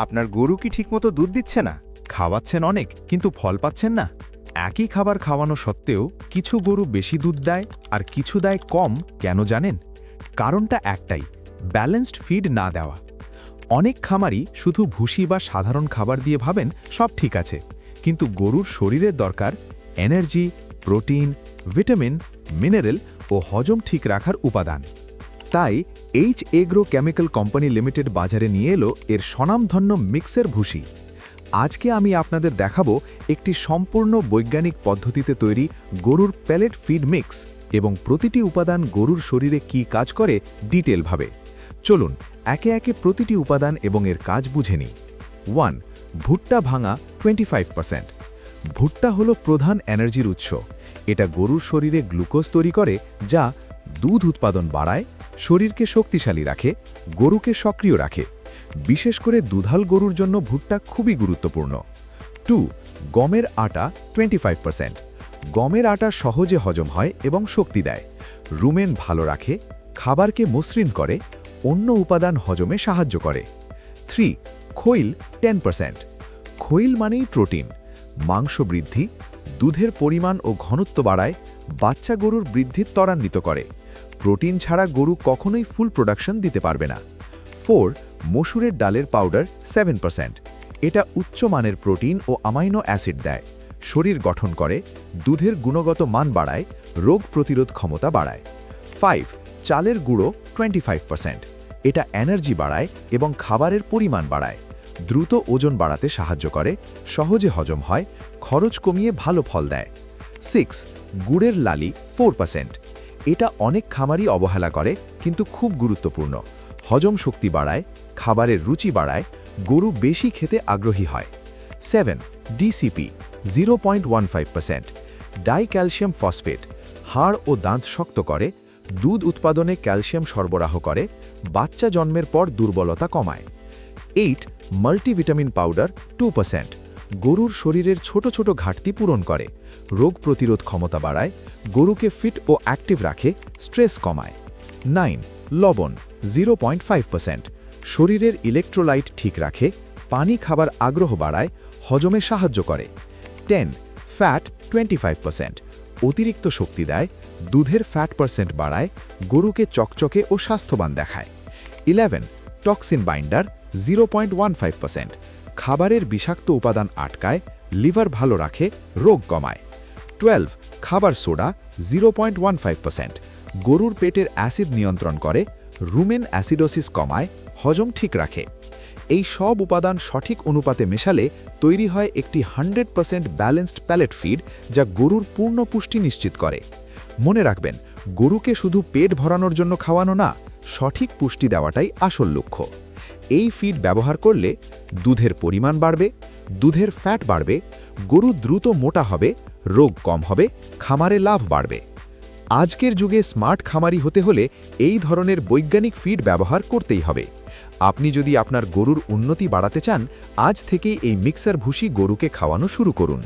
আপনার গরু কি ঠিকমতো দুধ দিচ্ছে না? খাওয়াচ্ছেন অনেক কিন্তু ফল পাচ্ছেন না? একই খাবার খাওয়ানো সত্ত্বেও কিছু গরু বেশি দুধ দেয় আর কিছু দেয় কম, কেন জানেন? কারণটা একটাই, ব্যালেন্সড ফিড না দেওয়া। অনেক খামারি শুধু ভুসি বা সাধারণ খাবার দিয়ে ভাবেন সব ঠিক আছে, কিন্তু গরুর শরীরের দরকার এনার্জি, প্রোটিন, ভিটামিন, মিনারেল ও হজম ঠিক রাখার উপাদান। তাই H agro chemical company limited বাজারে নিয়ে এলো এর স্বনামধন্য মিক্সের ভুসি। আজকে আমি আপনাদের দেখাবো একটি সম্পূর্ণ বৈজ্ঞানিক পদ্ধতিতে তৈরি গরুর প্যালেট ফিড মিক্স এবং প্রতিটি উপাদান গরুর শরীরে কী কাজ করে ডিটেলভাবে। চলুন একে একে প্রতিটি উপাদান এবং এর কাজ বুঝে নিই। 1. ভুট্টা ভাঙা 25%। ভুট্টা হলো প্রধান এনার্জির উৎস। এটা গরুর শরীরে গ্লুকোজ তৈরি করে, যা দুধ উৎপাদন বাড়ায়, শরীরকে শক্তিশালী রাখে, গরুকে সক্রিয় রাখে। বিশেষ করে দুধাল গরুর জন্য ভুট্টা খুবই গুরুত্বপূর্ণ। 2. গমের আটা 25%। গমের আটা সহজে হজম হয় এবং শক্তি দেয়, রুমেন ভালো রাখে, খাবারকে মসৃণ করে, অন্য উপাদান হজমে সাহায্য করে। 3. খৈল 10%। খৈল মানেই প্রোটিন, মাংস বৃদ্ধি, দুধের পরিমাণ ও ঘনত্ব বাড়ায়, বাচ্চা গরুর বৃদ্ধি ত্বরান্বিত করে। প্রোটিন ছাড়া গরু কখনোই ফুল প্রোডাকশন দিতে পারবে না। 4. মসুরের ডালের পাউডার 7%। এটা উচ্চমানের প্রোটিন ও অ্যামাইনো অ্যাসিড দেয়, শরীর গঠন করে, দুধের গুণগত মান বাড়ায়, রোগ প্রতিরোধ ক্ষমতা বাড়ায়। 5. চালের গুঁড়ো 25%। এটা এনার্জি বাড়ায় এবং খাবারের পরিমাণ বাড়ায়, দ্রুত ওজন বাড়াতে সাহায্য করে, সহজে হজম হয়, খরচ কমিয়ে ভালো ফল দেয়। 6. গুড়ের লালি 4%। এটা অনেক খামারই অবহেলা করে, কিন্তু খুব গুরুত্বপূর্ণ। হজম শক্তি বাড়ায়, খাবারের রুচি বাড়ায়, গরু বেশি খেতে আগ্রহী হয়। 7. ডিসিপি 0.15%। ডাইক্যালসিয়াম ফসফেট হাড় ও দাঁত শক্ত করে, দুধ উৎপাদনে ক্যালসিয়াম সরবরাহ করে, বাচ্চা জন্মের পর দুর্বলতা কমায়। 8. Multivitamin powder 2%। গরুর শরীরের ছোট ছোট ঘাটতি পূরণ করে, রোগ প্রতিরোধ ক্ষমতা বাড়ায়, গরুকে ফিট ও অ্যাক্টিভ রাখে, স্ট্রেস কমায়। 9. লবণ 0.5%। শরীরের ইলেকট্রোলাইট ঠিক রাখে, পানি খাবার আগ্রহ বাড়ায়, হজমে সাহায্য করে। 10. ফ্যাট 25%। অতিরিক্ত শক্তি দেয়, দুধের ফ্যাট পার্সেন্ট বাড়ায়, গরুকে চকচকে ও স্বাস্থ্যবান দেখায়। 11. Toxin binder 0.15%। খাবারের বিষাক্ত উপাদান আটকায়, লিভার ভালো রাখে, রোগ কমায়। 12. খাবার সোডা 0.15%। গরুর পেটের অ্যাসিড নিয়ন্ত্রণ করে, রুমেন অ্যাসিডোসিস কমায়, হজম ঠিক রাখে। এই সব উপাদান সঠিক অনুপাতে মেশালে তৈরি হয় একটি 100% ব্যালেন্সড প্যালেট ফিড, যা গরুর পূর্ণ পুষ্টি নিশ্চিত করে। মনে রাখবেন, গরুকে শুধু পেট ভরানোর জন্য খাওয়ানো না, সঠিক পুষ্টি দেওয়াটাই আসল লক্ষ্য। এই ফিড ব্যবহার করলে দুধের পরিমাণ বাড়বে, দুধের ফ্যাট বাড়বে, গরু দ্রুত মোটা হবে, রোগ কম হবে, খামারে লাভ বাড়বে। আজকের যুগে স্মার্ট খামারি হতে হলে এই ধরনের বৈজ্ঞানিক ফিড ব্যবহার করতেই হবে। আপনি যদি আপনার গরুর উন্নতি বাড়াতে চান, আজ থেকেই এই মিক্সার ভুসি গরুকে খাওয়ানো শুরু করুন।